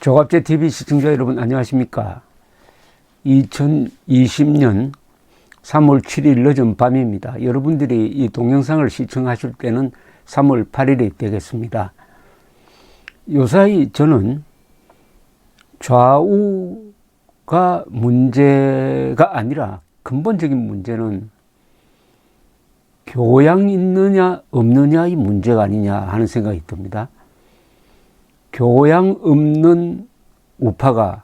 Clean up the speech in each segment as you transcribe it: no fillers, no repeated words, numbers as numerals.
조갑제 TV 시청자 여러분 안녕하십니까. 2020년 3월 7일 늦은 밤입니다. 여러분들이 이 동영상을 시청하실 때는 3월 8일이 되겠습니다. 요사이 저는 좌우가 문제가 아니라 근본적인 문제는 교양 있느냐 없느냐의 문제가 아니냐 하는 생각이 듭니다. 교양 없는 우파가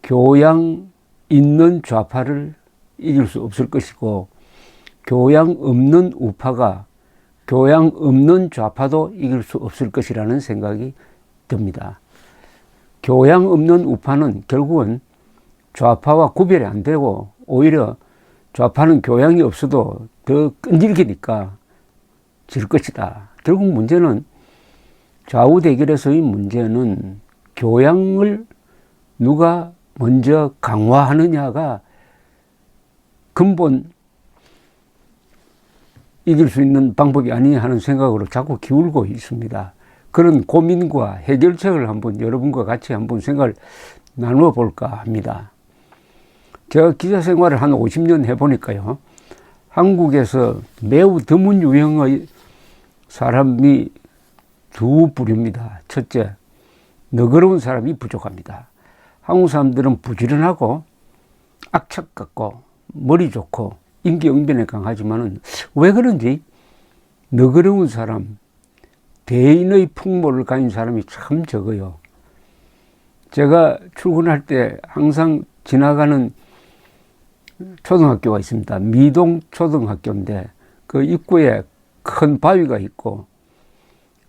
교양 있는 좌파를 이길 수 없을 것이고, 교양 없는 우파가 교양 없는 좌파도 이길 수 없을 것이라는 생각이 듭니다. 교양 없는 우파는 결국은 좌파와 구별이 안 되고, 오히려 좌파는 교양이 없어도 더 끈질기니까 질 것이다. 결국 문제는 좌우 대결에서의 문제는 교양을 누가 먼저 강화하느냐가 근본 이길 수 있는 방법이 아니냐 하는 생각으로 자꾸 기울고 있습니다. 그런 고민과 해결책을 한번 여러분과 같이 한번 생각을 나누어 볼까 합니다. 제가 기자 생활을 한 50년 해보니까요, 한국에서 매우 드문 유형의 사람이 두 부류입니다. 첫째, 너그러운 사람이 부족합니다. 한국 사람들은 부지런하고 악착 같고 머리 좋고 임기응변에 강하지만은 왜 그런지 너그러운 사람, 대인의 풍모를 가진 사람이 참 적어요. 제가 출근할 때 항상 지나가는 초등학교가 있습니다. 미동 초등학교인데 그 입구에 큰 바위가 있고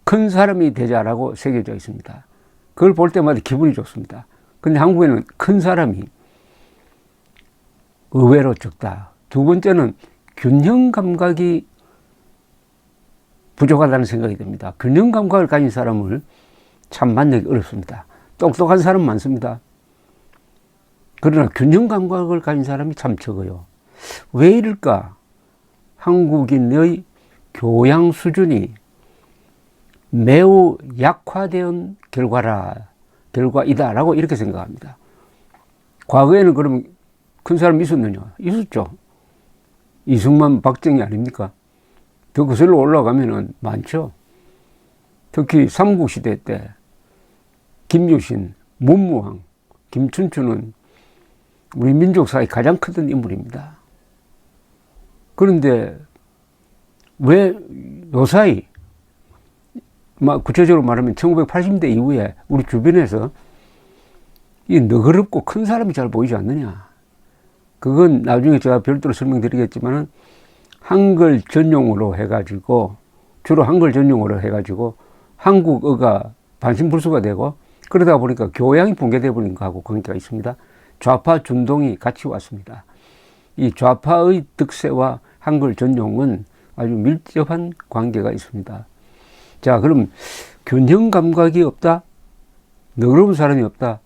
큰 사람이 되자라고 새겨져 있습니다. 그걸 볼 때마다 기분이 좋습니다. 근데 한국에는 큰 사람이 의외로 적다. 두 번째는 균형 감각이 부족하다는 생각이 듭니다. 균형 감각을 가진 사람을 참 만나기 어렵습니다. 똑똑한 사람 많습니다. 그러나 균형 감각을 가진 사람이 참 적어요. 왜 이럴까? 한국인의 교양 수준이 매우 약화된 결과이다라고 이렇게 생각합니다. 과거에는 그러면 큰 사람이 있었느냐? 있었죠. 이승만, 박정희 아닙니까? 더 거슬러 올라가면은 많죠. 특히 삼국시대 때 김유신, 문무왕, 김춘추는 우리 민족사의 가장 큰 인물입니다. 그런데 왜 요사이, 구체적으로 말하면 1980대 이후에 우리 주변에서 이 너그럽고 큰 사람이 잘 보이지 않느냐. 그건 나중에 제가 별도로 설명드리겠지만은 한글 전용으로 해가지고, 주로 한글 전용으로 해가지고 한국어가 반신불수가 되고, 그러다 보니까 교양이 붕괴되어 버린 거하고 관계가 있습니다. 좌파 중동이 같이 왔습니다. 이 좌파의 득세와 한글 전용은 아주 밀접한 관계가 있습니다. 자, 그럼 균형 감각이 없다? 너그러운 사람이 없다?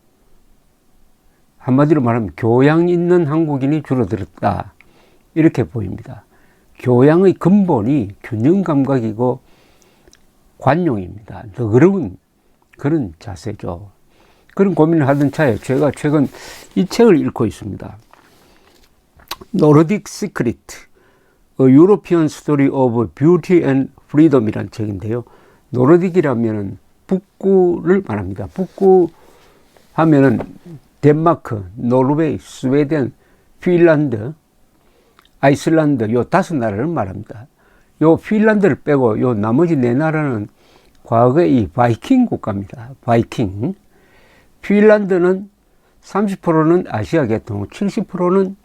한마디로 말하면 교양 있는 한국인이 줄어들었다. 이렇게 보입니다. 교양의 근본이 균형 감각이고 관용입니다. 너그러운 그런 자세죠. 그런 고민을 하던 차에 제가 최근 이 책을 읽고 있습니다. 노르딕 시크릿, A European Story of Beauty and Freedom이라는 책인데요. 노르딕이라면은 북구를 말합니다. 북구 하면은 덴마크, 노르웨이, 스웨덴, 핀란드, 아이슬란드 요 5나라를 말합니다. 요 핀란드를 빼고 요 나머지 4나라는 과거에 이 바이킹 국가입니다. 바이킹. 핀란드는 30%는 아시아 계통, 70%는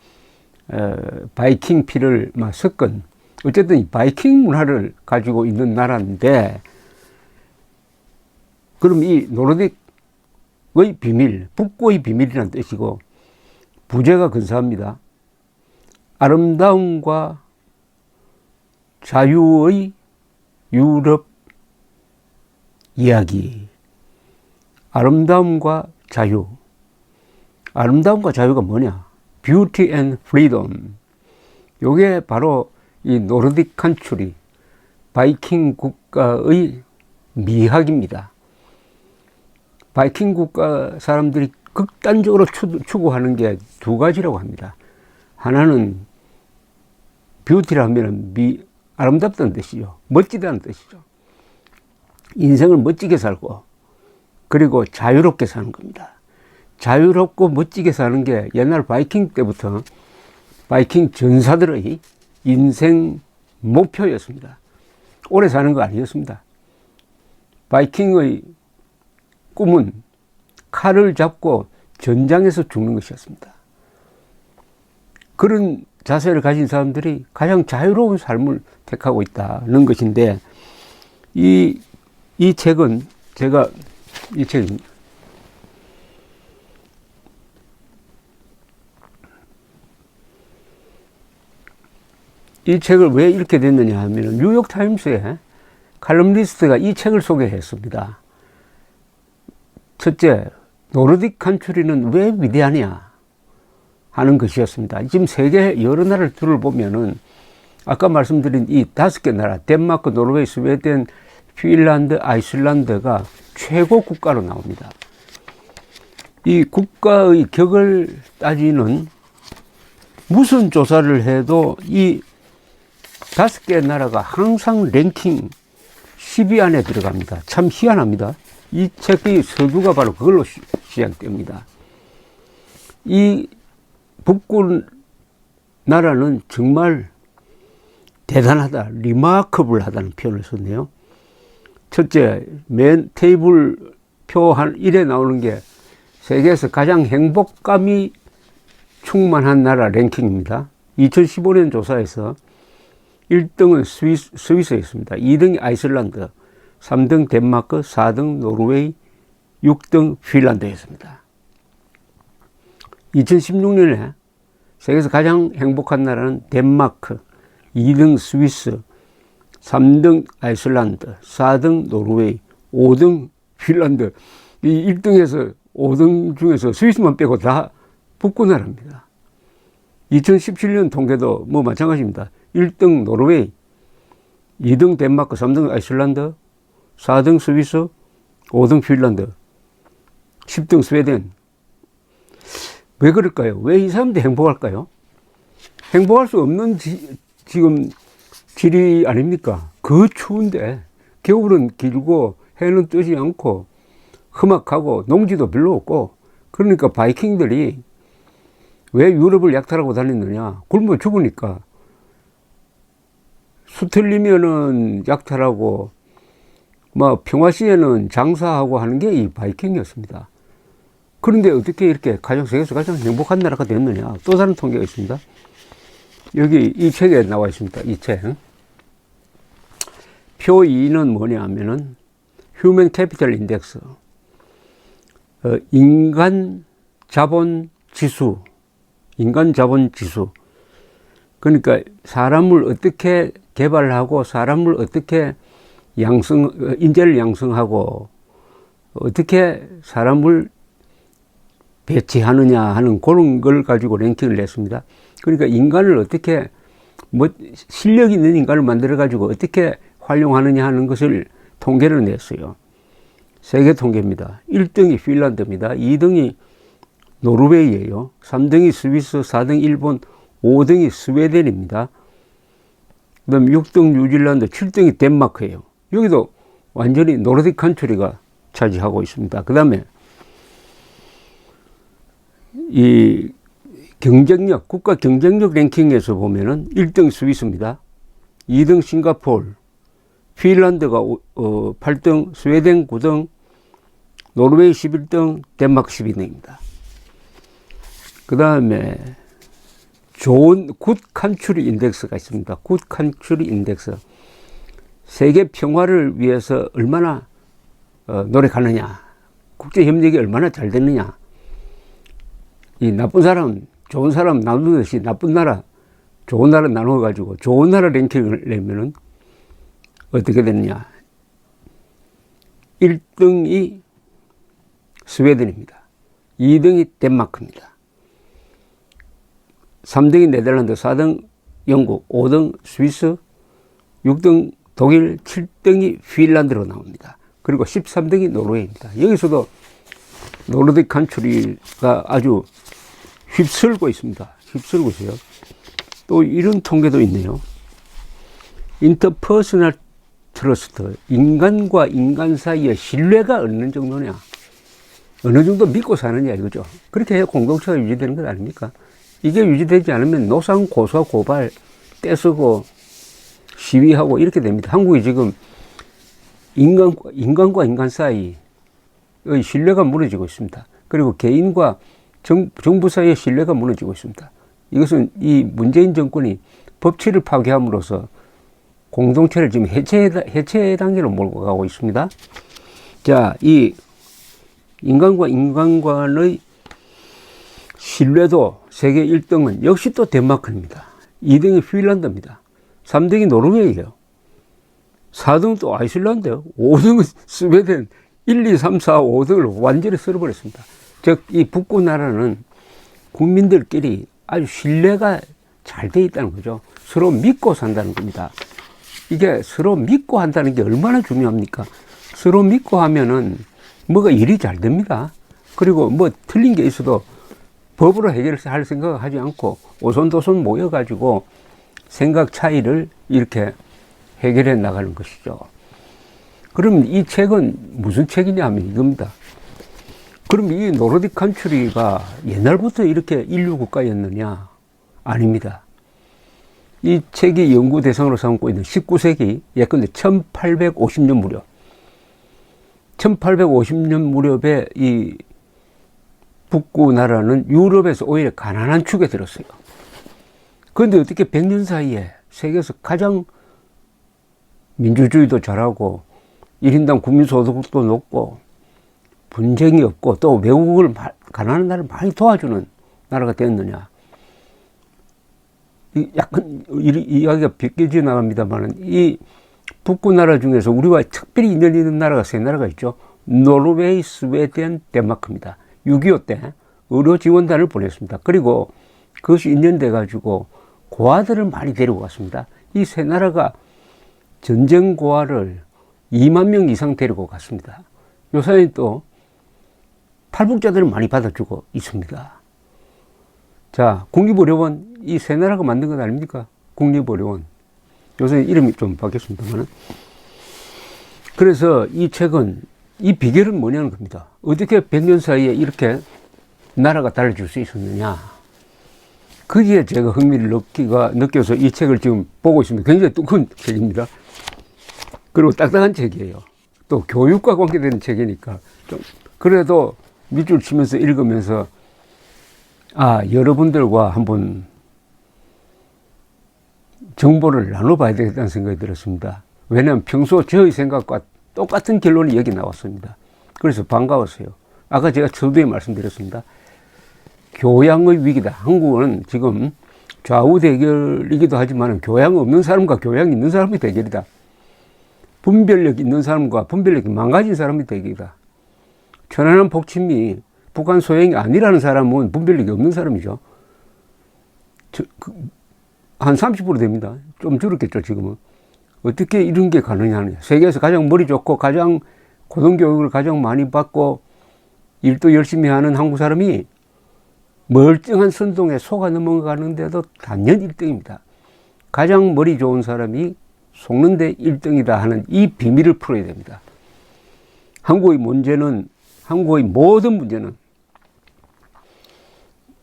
바이킹 피를 섞은, 어쨌든 이 바이킹 문화를 가지고 있는 나라인데, 그럼 이 노르딕의 비밀, 북구의 비밀이라는 뜻이고, 부제가 근사합니다. 아름다움과 자유의 유럽 이야기. 아름다움과 자유. 아름다움과 자유가 뭐냐? Beauty and Freedom. 요게 바로 이 노르딕 컨트리, 바이킹 국가의 미학입니다. 바이킹 국가 사람들이 극단적으로 추구하는 게 두 가지라고 합니다. 하나는 뷰티라 하면 아름답다는 뜻이죠. 멋지다는 뜻이죠. 인생을 멋지게 살고 그리고 자유롭게 사는 겁니다. 자유롭고 멋지게 사는 게 옛날 바이킹 때부터 바이킹 전사들의 인생 목표였습니다. 오래 사는 거 아니었습니다. 바이킹의 꿈은 칼을 잡고 전장에서 죽는 것이었습니다. 그런 자세를 가진 사람들이 가장 자유로운 삶을 택하고 있다는 것인데, 이 책은 제가 이 책입니다. 이 책을 왜 읽게 됐느냐 하면 뉴욕타임스에 칼럼니스트가 이 책을 소개했습니다. 첫째, 노르딕 칸츄리는 왜 위대하냐 하는 것이었습니다. 지금 세계 여러 나라를 보면은 아까 말씀드린 이 5개 나라, 덴마크, 노르웨이, 스웨덴, 핀란드, 아이슬란드가 최고 국가로 나옵니다. 이 국가의 격을 따지는 무슨 조사를 해도 이 5개 나라가 항상 랭킹 10위 안에 들어갑니다. 참 희한합니다. 이 책의 서두가 바로 그걸로 시작됩니다. 이 북구 나라는 정말 대단하다, 리마커블하다는 표현을 썼네요. 첫째, 맨 테이블 표 한 1에 나오는 게 세계에서 가장 행복감이 충만한 나라 랭킹입니다. 2015년 조사에서 1등은 스위스였습니다. 2등이 아이슬란드, 3등 덴마크, 4등 노르웨이, 6등 핀란드였습니다. 2016년에 세계에서 가장 행복한 나라는 덴마크, 2등 스위스, 3등 아이슬란드, 4등 노르웨이, 5등 핀란드. 이 1등에서 5등 중에서 스위스만 빼고 다 북구 나라입니다. 2017년 통계도 뭐 마찬가지입니다. 1등 노르웨이, 2등 덴마크, 3등 아이슬란드, 4등 스위스, 5등 핀란드, 10등 스웨덴. 왜 그럴까요? 왜 이 사람들이 행복할까요? 행복할 수 없는 지금 지리 아닙니까? 그 추운데 겨울은 길고 해는 뜨지 않고 험악하고 농지도 별로 없고, 그러니까 바이킹들이 왜 유럽을 약탈하고 다녔느냐? 굶어 죽으니까. 수틀리면은 약탈하고 뭐 평화시에는 장사하고 하는 게 이 바이킹이었습니다. 그런데 어떻게 이렇게 세계에서 가장 행복한 나라가 됐느냐? 또 다른 통계가 있습니다. 여기 이 책에 나와 있습니다. 이 책. 표 2는 뭐냐 하면은 휴먼 캐피털 인덱스. 인간 자본 지수. 그러니까 사람을 어떻게 개발하고 사람을 어떻게 인재를 양성하고 어떻게 사람을 배치하느냐 하는 그런 걸 가지고 랭킹을 냈습니다. 그러니까 인간을 어떻게 실력 있는 인간을 만들어 가지고 어떻게 활용하느냐 하는 것을 통계를 냈어요. 세계 통계입니다. 1등이 핀란드입니다. 2등이 노르웨이예요. 3등이 스위스, 4등 일본, 5등이 스웨덴입니다. 그 다음 6등 뉴질랜드, 7등이 덴마크예요. 여기도 완전히 노르딕 칸츄리가 차지하고 있습니다. 그 다음에 이 국가 경쟁력 랭킹에서 보면은 1등 스위스입니다. 2등 싱가포르, 핀란드가 8등, 스웨덴 9등, 노르웨이 11등, 덴마크 12등입니다. 그 다음에 굿 칸츄리 인덱스가 있습니다. 굿 칸츄리 인덱스. 세계 평화를 위해서 얼마나 노력하느냐, 국제 협력이 얼마나 잘 됐느냐. 이 나쁜 사람, 좋은 사람 나누듯이 나쁜 나라, 좋은 나라 나누어 가지고 좋은 나라 랭킹을 내면은 어떻게 되느냐. 1등이 스웨덴입니다. 2등이 덴마크입니다. 3등이 네덜란드, 4등 영국, 5등 스위스, 6등 독일, 7등이 핀란드로 나옵니다. 그리고 13등이 노르웨이입니다. 여기서도 노르딕 컨트리가 아주 휩쓸고 있습니다. 휩쓸고 있어요. 또 이런 통계도 있네요. 인터퍼스널 트러스트, 인간과 인간 사이의 신뢰가 어느 정도냐, 어느 정도 믿고 사느냐 이거죠. 그렇게 해야 공동체가 유지되는 것 아닙니까? 이게 유지되지 않으면 노상 고소 고발 떼쓰고 시위하고 이렇게 됩니다. 한국이 지금 인간과 인간 사이의 신뢰가 무너지고 있습니다. 그리고 개인과 정부 사이의 신뢰가 무너지고 있습니다. 이것은 이 문재인 정권이 법치를 파괴함으로써 공동체를 지금 해체 단계로 몰고 가고 있습니다. 자, 이 인간과 인간 간의 신뢰도 세계 1등은 역시 또 덴마크입니다. 2등이 핀란드입니다. 3등이 노르웨이예요. 4등은 또 아이슬란드예요. 5등은 스웨덴, 1, 2, 3, 4, 5등을 완전히 쓸어버렸습니다. 즉, 이 북구 나라는 국민들끼리 아주 신뢰가 잘 돼 있다는 거죠. 서로 믿고 산다는 겁니다. 이게 서로 믿고 한다는 게 얼마나 중요합니까? 서로 믿고 하면은 뭐가 일이 잘 됩니다. 그리고 뭐 틀린 게 있어도 법으로 해결할 생각을 하지 않고 오손도손 모여가지고 생각 차이를 이렇게 해결해 나가는 것이죠. 그럼 이 책은 무슨 책이냐 하면 이겁니다. 그럼 이 노르딕 컨트리가 옛날부터 이렇게 인류 국가였느냐? 아닙니다. 이 책이 연구 대상으로 삼고 있는 19세기, 예컨대 1850년 무렵, 1850년 무렵에 이 북구 나라는 유럽에서 오히려 가난한 축에 들었어요. 그런데 어떻게 100년 사이에 세계에서 가장 민주주의도 잘하고 1인당 국민소득도 높고 분쟁이 없고 또 외국을 가난한 나라를 많이 도와주는 나라가 되었느냐. 약간 이야기가 비껴져 나갑니다만 이 북구 나라 중에서 우리와 특별히 인연이 있는 나라가 세 나라가 있죠. 노르웨이, 스웨덴, 덴마크입니다. 6.25 때 의료 지원단을 보냈습니다. 그리고 그것이 인연돼 가지고 고아들을 많이 데리고 갔습니다. 이 세 나라가 전쟁 고아를 2만 명 이상 데리고 갔습니다. 요새는 또 탈북자들을 많이 받아주고 있습니다. 자, 국립의료원, 이 세 나라가 만든 것 아닙니까? 국립의료원. 요새 이름이 좀 바뀌었습니다만. 그래서 이 책은, 이 비결은 뭐냐는 겁니다. 어떻게 100년 사이에 이렇게 나라가 달라질 수 있었느냐. 거기에 제가 흥미를 느껴서 이 책을 지금 보고 있습니다. 굉장히 뚱큰 책입니다. 그리고 딱딱한 책이에요. 또 교육과 관계되는 책이니까 좀 그래도 밑줄 치면서 읽으면서 여러분들과 한번 정보를 나눠봐야 되겠다는 생각이 들었습니다. 왜냐하면 평소 저의 생각과 똑같은 결론이 여기 나왔습니다. 그래서 반가웠어요. 아까 제가 서두에 말씀드렸습니다. 교양의 위기다. 한국은 지금 좌우 대결이기도 하지만 교양 없는 사람과 교양 있는 사람의 대결이다. 분별력 있는 사람과 분별력이 망가진 사람의 대결이다. 천안함 복침이 북한 소행이 아니라는 사람은 분별력이 없는 사람이죠. 한 30% 됩니다. 좀 줄었겠죠, 지금은. 어떻게 이런 게 가능하느냐. 세계에서 가장 머리 좋고 가장 고등교육을 가장 많이 받고 일도 열심히 하는 한국 사람이 멀쩡한 선동에 속아 넘어가는데도 단연 1등입니다. 가장 머리 좋은 사람이 속는데 1등이다 하는 이 비밀을 풀어야 됩니다. 한국의 모든 문제는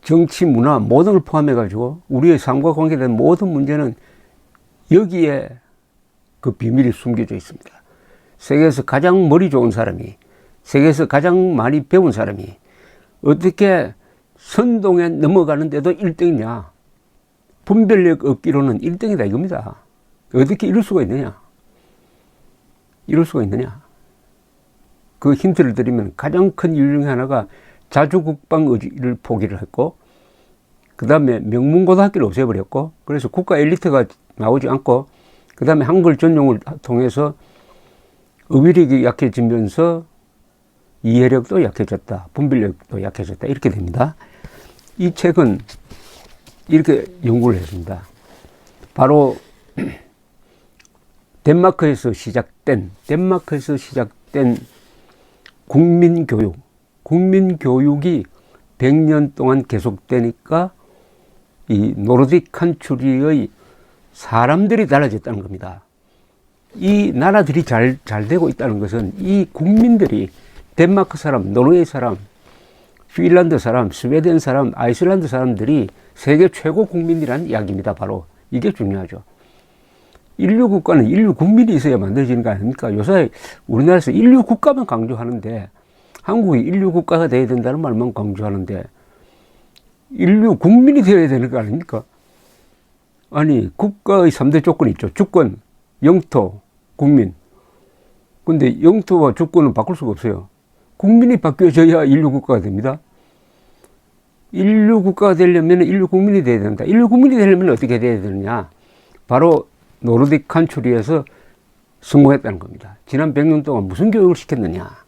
정치, 문화 모든 걸 포함해 가지고 우리의 삶과 관계된 모든 문제는 여기에 그 비밀이 숨겨져 있습니다. 세계에서 가장 머리 좋은 사람이, 세계에서 가장 많이 배운 사람이 어떻게 선동에 넘어가는데도 1등이냐. 분별력 없기로는 1등이다 이겁니다. 어떻게 이럴 수가 있느냐. 이럴 수가 있느냐. 그 힌트를 드리면 가장 큰 이유 중에 하나가 자주국방 의지를 포기를 했고, 그 다음에 명문고등학교를 없애버렸고, 그래서 국가 엘리트가 나오지 않고, 그 다음에 한글 전용을 통해서 어휘력이 약해지면서 이해력도 약해졌다. 분별력도 약해졌다. 이렇게 됩니다. 이 책은 이렇게 연구를 했습니다. 바로 덴마크에서 시작된 국민교육, 국민교육이 100년 동안 계속되니까 이 노르딕 칸츄리의 사람들이 달라졌다는 겁니다. 이 나라들이 잘 되고 있다는 것은 이 국민들이 덴마크 사람, 노르웨이 사람, 핀란드 사람, 스웨덴 사람, 아이슬란드 사람들이 세계 최고 국민이라는 이야기입니다. 바로 이게 중요하죠. 인류 국가는 인류 국민이 있어야 만들어지는 거 아닙니까? 요새 우리나라에서 인류 국가만 강조하는데 한국이 인류 국가가 돼야 된다는 말만 강조하는데 인류 국민이 되어야 되는 거 아닙니까? 아니, 국가의 3대 조건이 있죠. 주권, 영토, 국민. 근데 영토와 주권은 바꿀 수가 없어요. 국민이 바뀌어져야 인류 국가가 됩니다. 인류 국가가 되려면 인류 국민이 돼야 된다. 인류 국민이 되려면 어떻게 돼야 되느냐? 바로 노르딕 칸츄리에서 성공했다는 겁니다. 지난 100년 동안 무슨 교육을 시켰느냐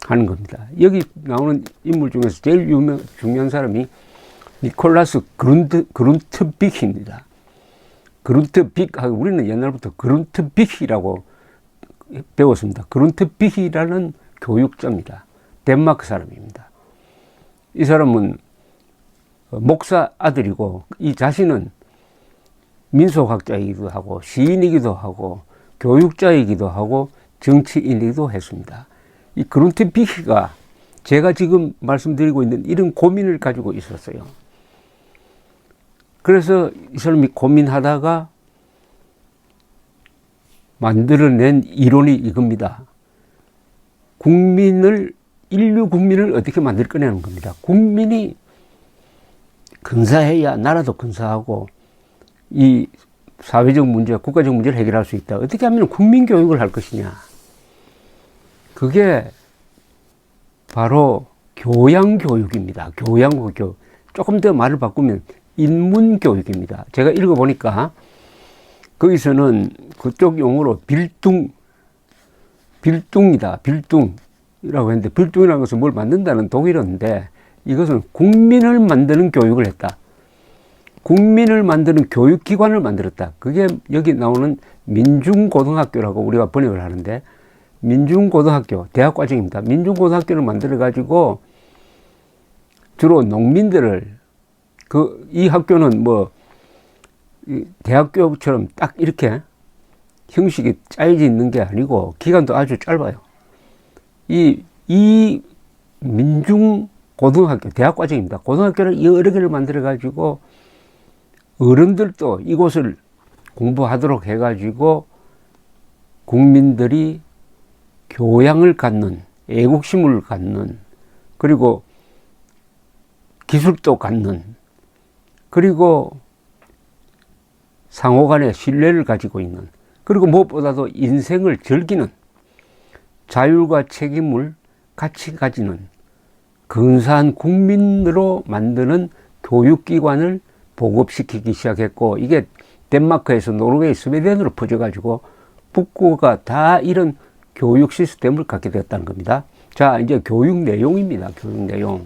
하는 겁니다. 여기 나오는 인물 중에서 제일 중요한 사람이 니콜라스 그룬트비히입니다. 그룬트비히하고 우리는 옛날부터 그룬트비히라고 배웠습니다. 그룬트비히라는 교육자입니다. 덴마크 사람입니다. 이 사람은 목사 아들이고 이 자신은 민속학자이기도 하고 시인이기도 하고 교육자이기도 하고 정치인이기도 했습니다. 이 그룬트비히가 제가 지금 말씀드리고 있는 이런 고민을 가지고 있었어요. 그래서 이 사람이 고민하다가 만들어낸 이론이 이겁니다. 인류 국민을 어떻게 만들 거냐는 겁니다. 국민이 근사해야 나라도 근사하고 이 사회적 문제, 국가적 문제를 해결할 수 있다. 어떻게 하면 국민 교육을 할 것이냐. 그게 바로 교양 교육입니다. 교양 교육. 조금 더 말을 바꾸면 인문 교육입니다. 제가 읽어보니까 거기서는 그쪽 용어로 빌둥이다. 빌둥이라고 했는데 빌둥이라는 것은 뭘 만든다는 독일어인데 이것은 국민을 만드는 교육을 했다. 국민을 만드는 교육기관을 만들었다. 그게 여기 나오는 민중고등학교라고 우리가 번역을 하는데 민중고등학교, 대학과정입니다. 민중고등학교를 만들어가지고 주로 농민들을 이 학교는 뭐 대학교처럼 딱 이렇게 형식이 짜여져 있는 게 아니고 기간도 아주 짧아요. 이 민중고등학교, 대학과정입니다. 고등학교를 여러 개를 만들어가지고 어른들도 이곳을 공부하도록 해가지고 국민들이 교양을 갖는, 애국심을 갖는, 그리고 기술도 갖는, 그리고 상호 간의 신뢰를 가지고 있는, 그리고 무엇보다도 인생을 즐기는, 자율과 책임을 같이 가지는 근사한 국민으로 만드는 교육기관을 보급시키기 시작했고, 이게 덴마크에서 노르웨이, 스웨덴으로 퍼져가지고 북구가 다 이런 교육 시스템을 갖게 되었다는 겁니다. 자, 이제 교육 내용입니다. 교육 내용.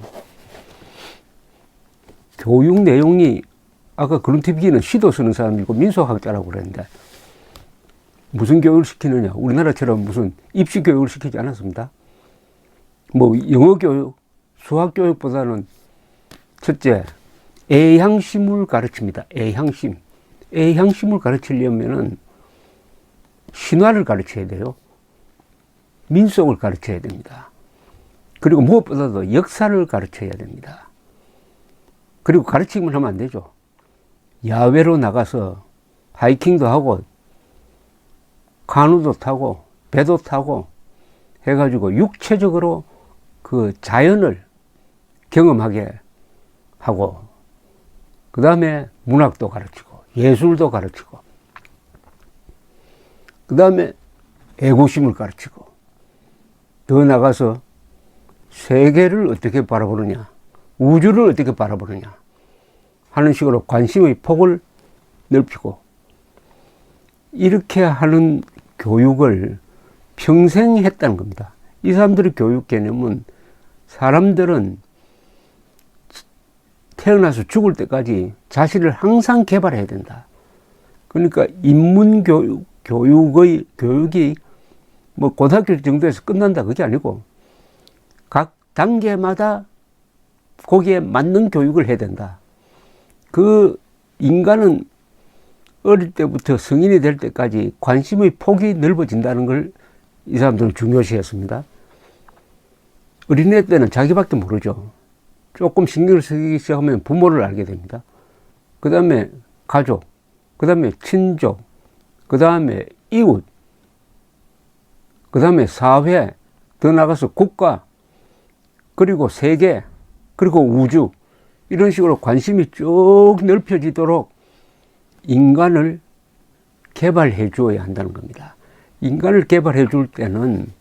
교육 내용이 아까 그룬트비히는 시도 쓰는 사람이고 민속학자라고 그랬는데 무슨 교육을 시키느냐. 우리나라처럼 무슨 입시 교육을 시키지 않았습니다. 뭐 영어 교육, 수학 교육보다는 첫째, 애향심을 가르칩니다. 애향심. 애향심을 가르치려면은 신화를 가르쳐야 돼요. 민속을 가르쳐야 됩니다. 그리고 무엇보다도 역사를 가르쳐야 됩니다. 그리고 가르치기만 하면 안 되죠. 야외로 나가서 하이킹도 하고 카누도 타고 배도 타고 해가지고 육체적으로 그 자연을 경험하게 하고 그 다음에 문학도 가르치고 예술도 가르치고 그 다음에 애고심을 가르치고 더 나가서 세계를 어떻게 바라보느냐, 우주를 어떻게 바라보느냐 하는 식으로 관심의 폭을 넓히고 이렇게 하는 교육을 평생 했다는 겁니다. 이 사람들의 교육 개념은 사람들은 태어나서 죽을 때까지 자신을 항상 개발해야 된다. 그러니까 교육이 뭐 고등학교 정도에서 끝난다 그게 아니고 각 단계마다 거기에 맞는 교육을 해야 된다. 그 인간은 어릴 때부터 성인이 될 때까지 관심의 폭이 넓어진다는 걸 이 사람들은 중요시했습니다. 어린애 때는 자기밖에 모르죠. 조금 신경을 쓰기 시작하면 부모를 알게 됩니다. 그 다음에 가족, 그 다음에 친족, 그 다음에 이웃, 그 다음에 사회, 더 나가서 국가, 그리고 세계, 그리고 우주, 이런 식으로 관심이 쭉 넓혀지도록 인간을 개발해 주어야 한다는 겁니다. 인간을 개발해 줄 때는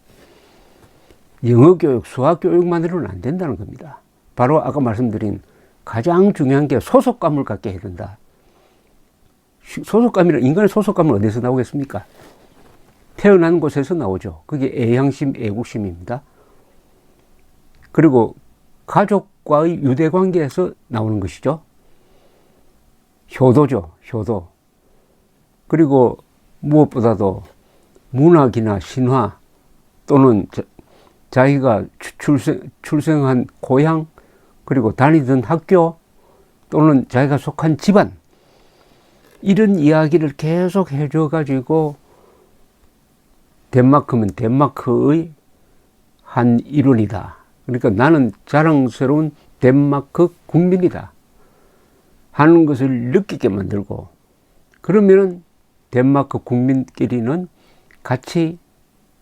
영어 교육, 수학 교육만으로는 안 된다는 겁니다. 바로 아까 말씀드린 가장 중요한 게 소속감을 갖게 해야 된다. 소속감이란, 인간의 소속감은 어디서 나오겠습니까? 태어난 곳에서 나오죠. 그게 애향심, 애국심입니다. 그리고 가족과의 유대관계에서 나오는 것이죠. 효도죠, 효도. 그리고 무엇보다도 문학이나 신화 또는 자기가 출생한 고향, 그리고 다니던 학교 또는 자기가 속한 집안, 이런 이야기를 계속 해줘 가지고 덴마크면 덴마크의 한 일원이다. 그러니까 나는 자랑스러운 덴마크 국민이다 하는 것을 느끼게 만들고, 그러면은 덴마크 국민끼리는 같이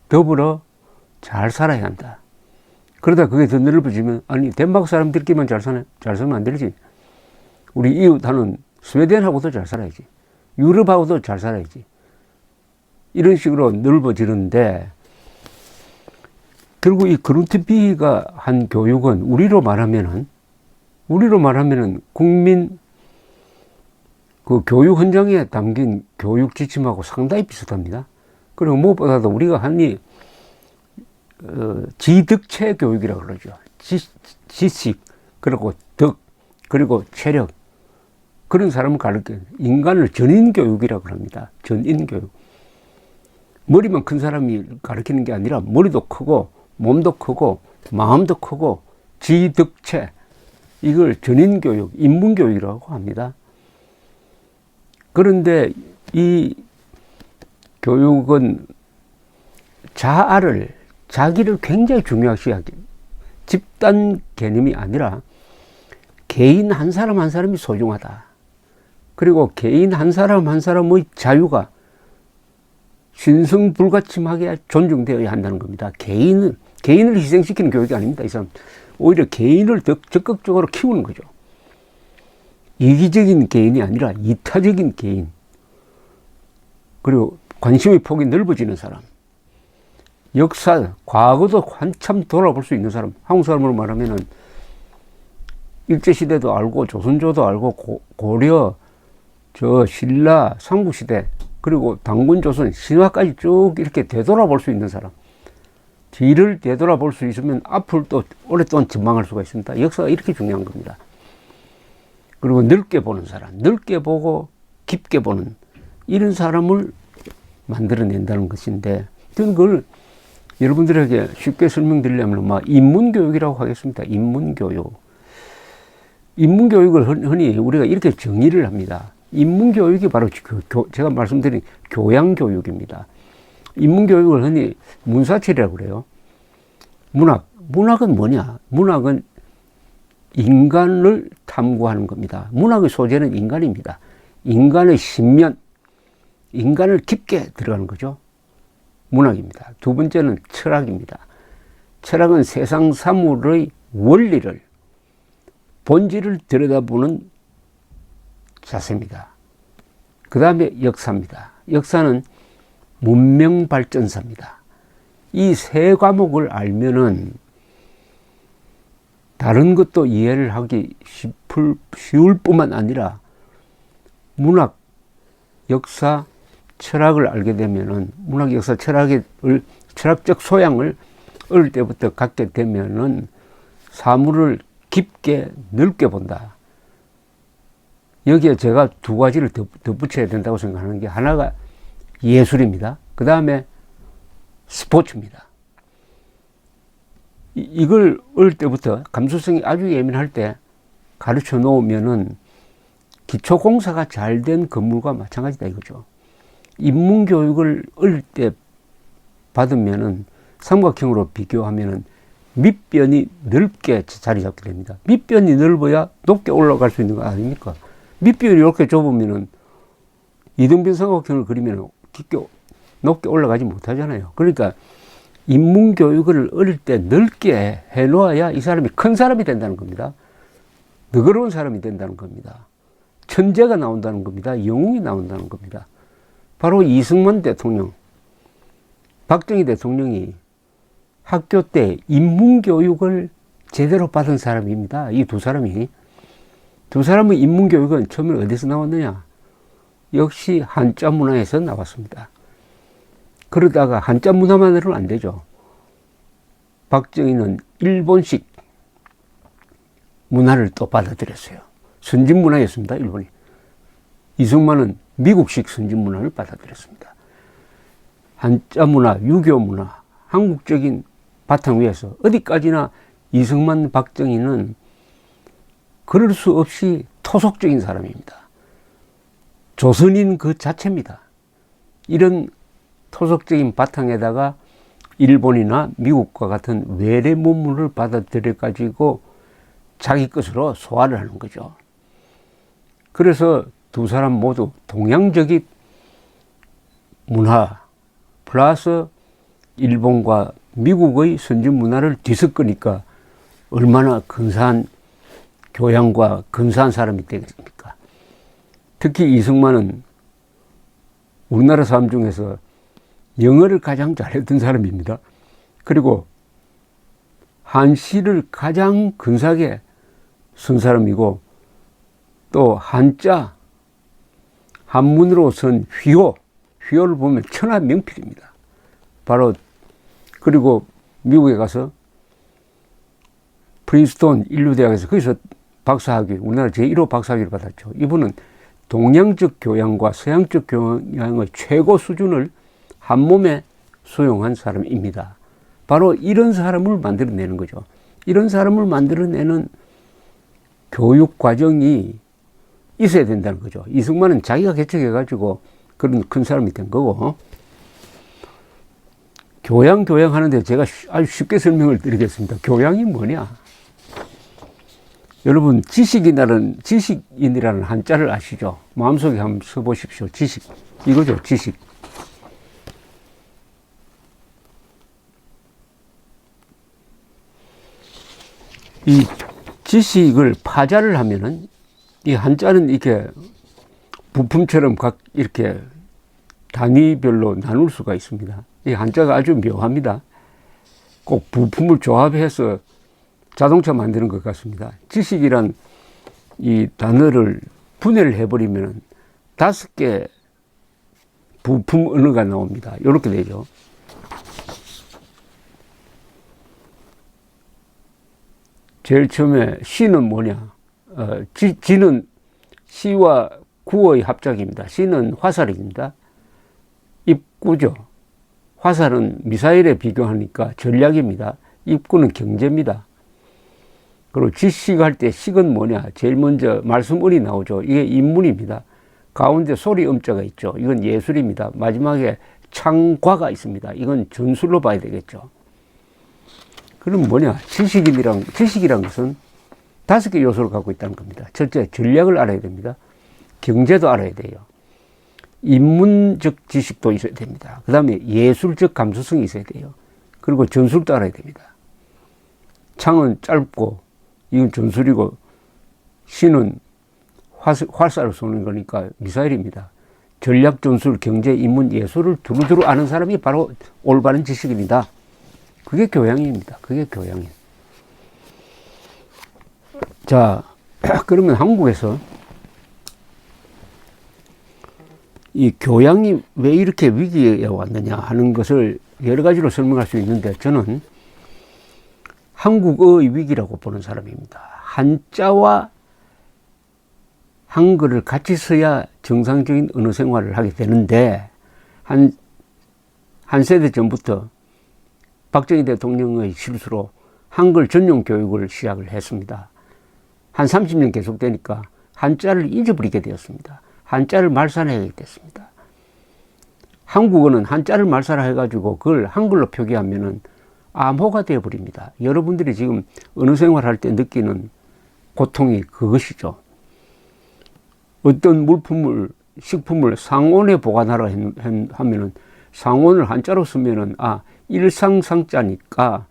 더불어 잘 살아야 한다. 그러다 그게 더 넓어지면, 아니 덴마크 사람들끼리만 잘 살면 안 되지. 우리 이웃하는 스웨덴하고도 잘 살아야지. 유럽하고도 잘 살아야지. 이런 식으로 넓어지는데, 결국 이 그룬트비가 한 교육은 우리로 말하면은 국민 그 교육 현장에 담긴 교육 지침하고 상당히 비슷합니다. 그리고 무엇보다도 우리가 흔히 지득체 교육이라고 그러죠. 지식, 그리고 덕, 그리고 체력, 그런 사람을 가르치는 인간을 전인교육이라고 합니다. 전인교육. 머리만 큰 사람이 가르치는 게 아니라 머리도 크고 몸도 크고 마음도 크고 지득체, 이걸 전인교육, 인문교육이라고 합니다. 그런데 이 교육은 자기를 굉장히 중요시하게, 집단 개념이 아니라 개인 한 사람 한 사람이 소중하다. 그리고 개인 한 사람 한 사람의 자유가 신성불가침하게 존중되어야 한다는 겁니다. 개인을 희생시키는 교육이 아닙니다. 이 사람 오히려 개인을 더 적극적으로 키우는 거죠. 이기적인 개인이 아니라 이타적인 개인, 그리고 관심의 폭이 넓어지는 사람, 역사, 과거도 한참 돌아볼 수 있는 사람. 한국 사람으로 말하면은 일제시대도 알고 조선조도 알고 고려, 신라, 삼국시대, 그리고 당군조선, 신화까지 쭉 이렇게 되돌아볼 수 있는 사람. 뒤를 되돌아볼 수 있으면 앞을 또 오랫동안 전망할 수가 있습니다. 역사가 이렇게 중요한 겁니다. 그리고 넓게 보는 사람, 넓게 보고 깊게 보는 이런 사람을 만들어낸다는 것인데, 저는 그걸 여러분들에게 쉽게 설명드리려면 인문교육이라고 하겠습니다. 인문교육. 인문교육을 흔히 우리가 이렇게 정의를 합니다. 인문교육이 바로 제가 말씀드린 교양교육입니다. 인문교육을 흔히 문사철이라고 그래요. 문학은 뭐냐? 문학은 인간을 탐구하는 겁니다. 문학의 소재는 인간입니다. 인간의 신면, 인간을 깊게 들어가는 거죠. 문학입니다. 두 번째는 철학입니다. 철학은 세상 사물의 원리를, 본질을 들여다보는 자세입니다. 그 다음에 역사입니다. 역사는 문명 발전사입니다. 이 세 과목을 알면은 다른 것도 이해를 하기 쉬울 뿐만 아니라 문학, 역사, 철학을 알게 되면은, 문학, 역사, 철학적 소양을 어릴 때부터 갖게 되면은 사물을 깊게 넓게 본다. 여기에 제가 두 가지를 덧붙여야 된다고 생각하는 게, 하나가 예술입니다. 그 다음에 스포츠입니다. 이걸 어릴 때부터 감수성이 아주 예민할 때 가르쳐 놓으면은 기초공사가 잘 된 건물과 마찬가지다 이거죠. 인문교육을 어릴 때 받으면은 삼각형으로 비교하면은 밑변이 넓게 자리 잡게 됩니다. 밑변이 넓어야 높게 올라갈 수 있는 거 아닙니까? 밑변이 이렇게 좁으면은 이등변 삼각형을 그리면 높게 올라가지 못하잖아요. 그러니까 인문교육을 어릴 때 넓게 해놓아야 이 사람이 큰 사람이 된다는 겁니다. 너그러운 사람이 된다는 겁니다. 천재가 나온다는 겁니다. 영웅이 나온다는 겁니다. 바로 이승만 대통령, 박정희 대통령이 학교 때 인문교육을 제대로 받은 사람입니다. 이 두 사람이. 두 사람의 인문교육은 처음에 어디서 나왔느냐? 역시 한자 문화에서 나왔습니다. 그러다가 한자 문화만으로는 안 되죠. 박정희는 일본식 문화를 또 받아들였어요. 선진 문화였습니다, 일본이. 이승만은 미국식 선진 문화를 받아들였습니다. 한자 문화, 유교 문화, 한국적인 바탕 위에서 어디까지나 이승만, 박정희는 그럴 수 없이 토속적인 사람입니다. 조선인 그 자체입니다. 이런 토속적인 바탕에다가 일본이나 미국과 같은 외래 문물을 받아들여 가지고 자기 것으로 소화를 하는 거죠. 그래서 두 사람 모두 동양적인 문화 플러스 일본과 미국의 선진 문화를 뒤섞으니까 얼마나 근사한 교양과 근사한 사람이 되겠습니까? 특히 이승만은 우리나라 사람 중에서 영어를 가장 잘했던 사람입니다. 그리고 한시를 가장 근사하게 쓴 사람이고 또 한자, 한문으로 쓴 휘호를 보면 천하명필입니다. 바로 그리고 미국에 가서 프린스턴 인류대학에서 거기서 박사학위, 우리나라 제1호 박사학위를 받았죠. 이분은 동양적 교양과 서양적 교양의 최고 수준을 한 몸에 수용한 사람입니다. 바로 이런 사람을 만들어내는 거죠. 이런 사람을 만들어내는 교육 과정이 있어야 된다는 거죠. 이승만은 자기가 개척해가지고 그런 큰 사람이 된 거고, 교양 하는데 제가 아주 쉽게 설명을 드리겠습니다. 교양이 뭐냐? 여러분, 지식인이라는 한자를 아시죠? 마음속에 한번 써보십시오. 지식. 이거죠, 지식. 이 지식을 파자를 하면은 이 한자는 이렇게 부품처럼 각 이렇게 단위별로 나눌 수가 있습니다. 이 한자가 아주 묘합니다. 꼭 부품을 조합해서 자동차 만드는 것 같습니다. 지식이란 이 단어를 분해를 해버리면 5개 부품 언어가 나옵니다. 이렇게 되죠. 제일 처음에 시는 뭐냐? 지는 시와 구의 합작입니다. 시는 화살입니다. 입구죠. 화살은 미사일에 비교하니까 전략입니다. 입구는 경제입니다. 그리고 지식할 때 식은 뭐냐? 제일 먼저 말씀을이 나오죠. 이게 인문입니다. 가운데 소리 음자가 있죠. 이건 예술입니다. 마지막에 창과가 있습니다. 이건 전술로 봐야 되겠죠. 그럼 뭐냐? 지식이란 것은 5개 요소를 갖고 있다는 겁니다. 첫째, 전략을 알아야 됩니다. 경제도 알아야 돼요. 인문적 지식도 있어야 됩니다. 그 다음에 예술적 감수성이 있어야 돼요. 그리고 전술도 알아야 됩니다. 창은 짧고 이건 전술이고 시는 활살을 쏘는 거니까 미사일입니다. 전략, 전술, 경제, 인문, 예술을 두루두루 아는 사람이 바로 올바른 지식인이다. 그게 교양입니다. 그게 교양이에요. 자, 그러면 한국에서 이 교양이 왜 이렇게 위기에 왔느냐 하는 것을 여러 가지로 설명할 수 있는데, 저는 한국의 위기라고 보는 사람입니다. 한자와 한글을 같이 써야 정상적인 언어 생활을 하게 되는데, 한 세대 전부터 박정희 대통령의 실수로 한글 전용 교육을 시작을 했습니다. 한 30년 계속되니까 한자를 잊어버리게 되었습니다. 한자를 말살하게 됐습니다. 한국어는 한자를 말살해가지고 그걸 한글로 표기하면은 암호가 되어버립니다. 여러분들이 지금 언어 생활할 때 느끼는 고통이 그것이죠. 어떤 물품을, 식품을 상온에 보관하라 하면은 상온을 한자로 쓰면은 일상상자니까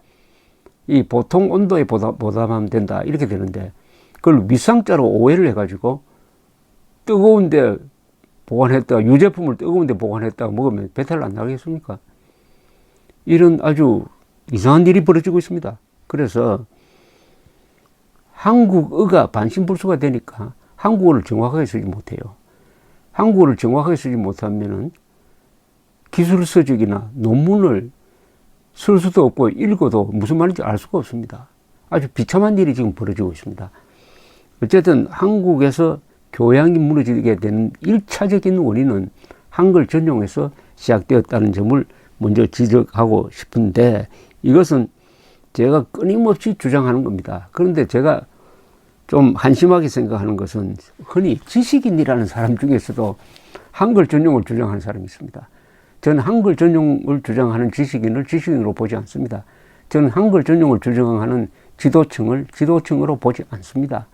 이 보통 온도에 보담하면 된다 이렇게 되는데 그걸 위상자로 오해를 해가지고 뜨거운데 보관했다가 유제품을 뜨거운데 보관했다가 먹으면 배탈 안 나겠습니까? 이런 아주 이상한 일이 벌어지고 있습니다. 그래서 한국어가 반신불수가 되니까 한국어를 정확하게 쓰지 못해요. 한국어를 정확하게 쓰지 못하면은 기술 서적이나 논문을 쓸 수도 없고 읽어도 무슨 말인지 알 수가 없습니다. 아주 비참한 일이 지금 벌어지고 있습니다. 어쨌든 한국에서 교양이 무너지게 되는 1차적인 원인은 한글 전용에서 시작되었다는 점을 먼저 지적하고 싶은데 이것은 제가 끊임없이 주장하는 겁니다. 그런데 제가 좀 한심하게 생각하는 것은 흔히 지식인이라는 사람 중에서도 한글 전용을 주장하는 사람이 있습니다. 저는 한글 전용을 주장하는 지식인을 지식인으로 보지 않습니다. 저는 한글 전용을 주장하는 지도층을 지도층으로 보지 않습니다.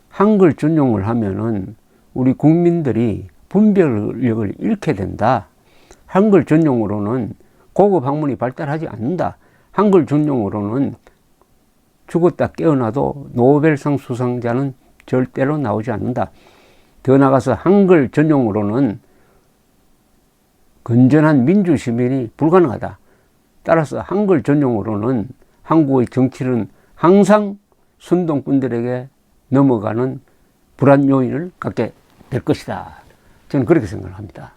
한글 전용을 하면은 우리 국민들이 분별력을 잃게 된다. 한글 전용으로는 고급 학문이 발달하지 않는다. 한글 전용으로는 죽었다 깨어나도 노벨상 수상자는 절대로 나오지 않는다. 더 나아가서 한글 전용으로는 건전한 민주시민이 불가능하다. 따라서 한글 전용으로는 한국의 정치는 항상 선동꾼들에게 넘어가는 불안 요인을 갖게 될 것이다. 저는 그렇게 생각을 합니다.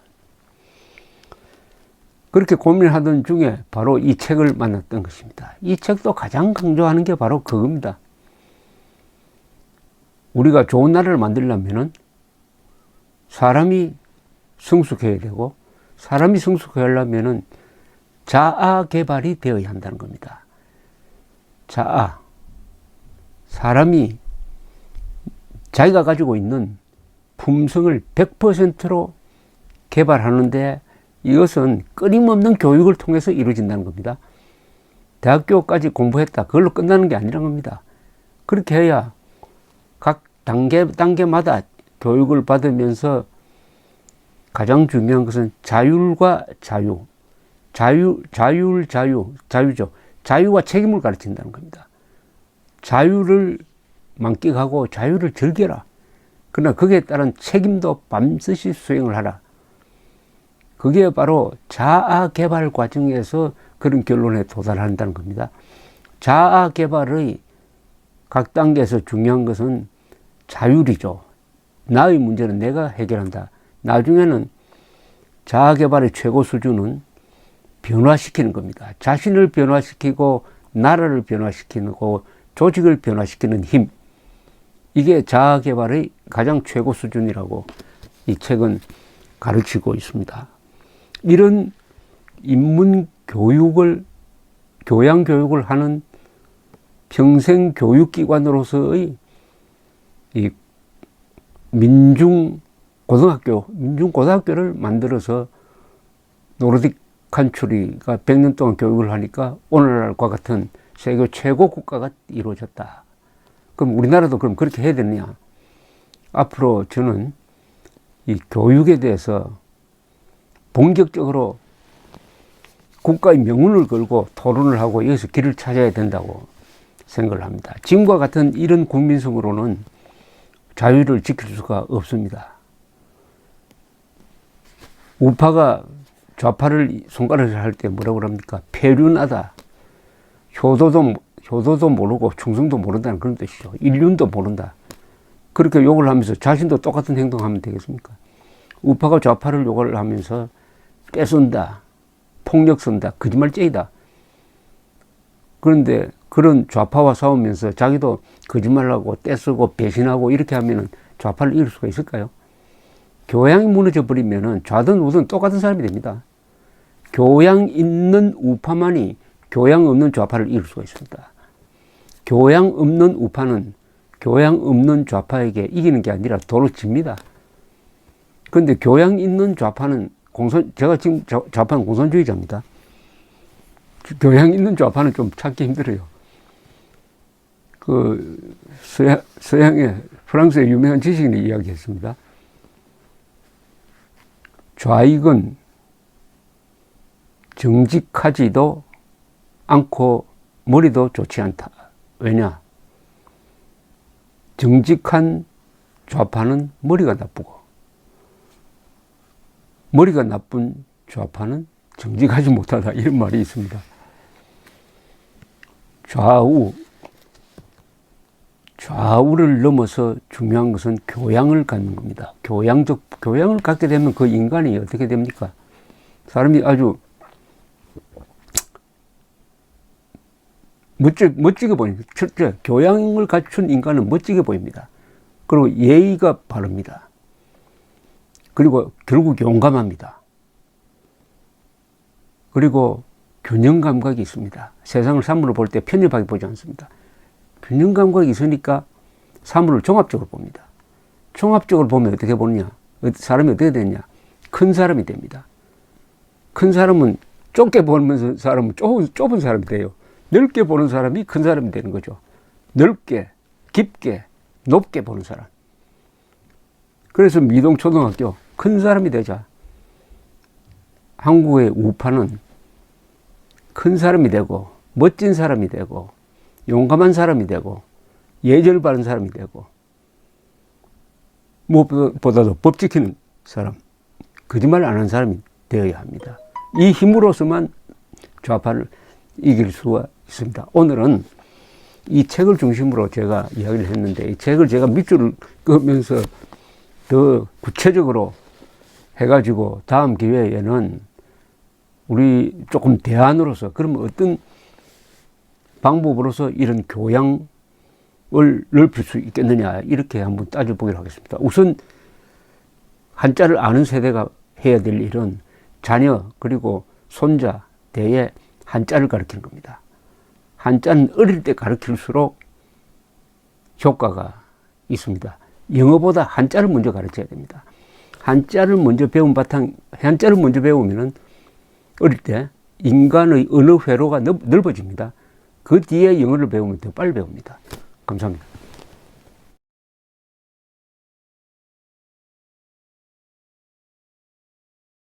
그렇게 고민하던 중에 바로 이 책을 만났던 것입니다. 이 책도 가장 강조하는 게 바로 그겁니다. 우리가 좋은 나라를 만들려면은 사람이 성숙해야 되고 사람이 성숙하려면은 자아 개발이 되어야 한다는 겁니다. 자아. 사람이 자기가 가지고 있는 품성을 100%로 개발하는데 이것은 끊임없는 교육을 통해서 이루어진다는 겁니다. 대학교까지 공부했다. 그걸로 끝나는 게 아니란 겁니다. 그렇게 해야 각 단계마다 교육을 받으면서 가장 중요한 것은 자율과 자유. 자유죠. 자유와 책임을 가르친다는 겁니다. 자유를 만끽하고 자유를 즐겨라. 그러나 거기에 따른 책임도 반드시 수행을 하라. 그게 바로 자아 개발 과정에서 그런 결론에 도달한다는 겁니다. 자아 개발의 각 단계에서 중요한 것은 자율이죠. 나의 문제는 내가 해결한다. 나중에는 자아 개발의 최고 수준은 변화시키는 겁니다. 자신을 변화시키고 나라를 변화시키고 조직을 변화시키는 힘. 이게 자아 개발의 가장 최고 수준이라고 이 책은 가르치고 있습니다. 이런 인문 교육을, 교양 교육을 하는 평생 교육기관으로서의 이 민중고등학교를 만들어서 노르딕 칸츄리가 100년 동안 교육을 하니까 오늘날과 같은 세계 최고 국가가 이루어졌다. 그럼 우리나라도 그럼 그렇게 해야 되느냐? 앞으로 저는 이 교육에 대해서 본격적으로 국가의 명운을 걸고 토론을 하고 여기서 길을 찾아야 된다고 생각을 합니다. 지금과 같은 이런 국민성으로는 자유를 지킬 수가 없습니다. 우파가 좌파를 손가락을 할 때 뭐라고 합니까? 폐륜하다. 효도도 모르고 충성도 모른다는 그런 뜻이죠. 인륜도 모른다. 그렇게 욕을 하면서 자신도 똑같은 행동하면 되겠습니까? 우파가 좌파를 욕을 하면서 떼쏜다, 폭력 쓴다, 거짓말쟁이다. 그런데 그런 좌파와 싸우면서 자기도 거짓말하고 떼쓰고 배신하고 이렇게 하면은 좌파를 이길 수가 있을까요? 교양이 무너져 버리면은 좌든 우든 똑같은 사람이 됩니다. 교양 있는 우파만이 교양 없는 좌파를 이길 수가 있습니다. 교양 없는 우파는 교양 없는 좌파에게 이기는 게 아니라 도로 집니다. 그런데 교양 있는 좌파는 제가 지금 좌파는 공산주의자입니다. 교양 있는 좌파는 좀 찾기 힘들어요. 그 서양의 프랑스의 유명한 지식인이 이야기했습니다. 좌익은 정직하지도 않고 머리도 좋지 않다. 왜냐? 정직한 좌파는 머리가 나쁘고 머리가 나쁜 좌파는 정직하지 못하다. 이런 말이 있습니다. 좌우를 넘어서 중요한 것은 교양을 갖는 겁니다. 교양을 갖게 되면 그 인간이 어떻게 됩니까? 사람이 아주 멋지게 보입니다. 첫째, 교양을 갖춘 인간은 멋지게 보입니다. 그리고 예의가 바릅니다. 그리고 결국 용감합니다. 그리고 균형 감각이 있습니다. 세상을 사물을 볼 때 편협하게 보지 않습니다. 균형 감각이 있으니까 사물을 종합적으로 봅니다. 종합적으로 보면 어떻게 보느냐? 사람이 어떻게 되느냐? 큰 사람이 됩니다. 큰 사람은 좁게 보면서 사람은 좁은 사람이 돼요. 넓게 보는 사람이 큰 사람이 되는 거죠. 넓게, 깊게, 높게 보는 사람. 그래서 미동초등학교 큰 사람이 되자. 한국의 우파는 큰 사람이 되고 멋진 사람이 되고 용감한 사람이 되고 예절 바른 사람이 되고 무엇보다도 법 지키는 사람, 거짓말 안 하는 사람이 되어야 합니다. 이 힘으로서만 좌파를 이길 수가 있습니다. 오늘은 이 책을 중심으로 제가 이야기를 했는데 이 책을 제가 밑줄을 그으면서 더 구체적으로 해가지고 다음 기회에는 우리 조금 대안으로서 그러면 어떤 방법으로서 이런 교양을 넓힐 수 있겠느냐 이렇게 한번 따져보기로 하겠습니다. 우선 한자를 아는 세대가 해야 될 일은 자녀 그리고 손자 대에 한자를 가르치는 겁니다. 한자는 어릴 때 가르칠수록 효과가 있습니다. 영어보다 한자를 먼저 가르쳐야 됩니다. 한자를 먼저 한자를 먼저 배우면은 어릴 때 인간의 언어 회로가 넓어집니다. 그 뒤에 영어를 배우면 더 빨리 배웁니다. 감사합니다.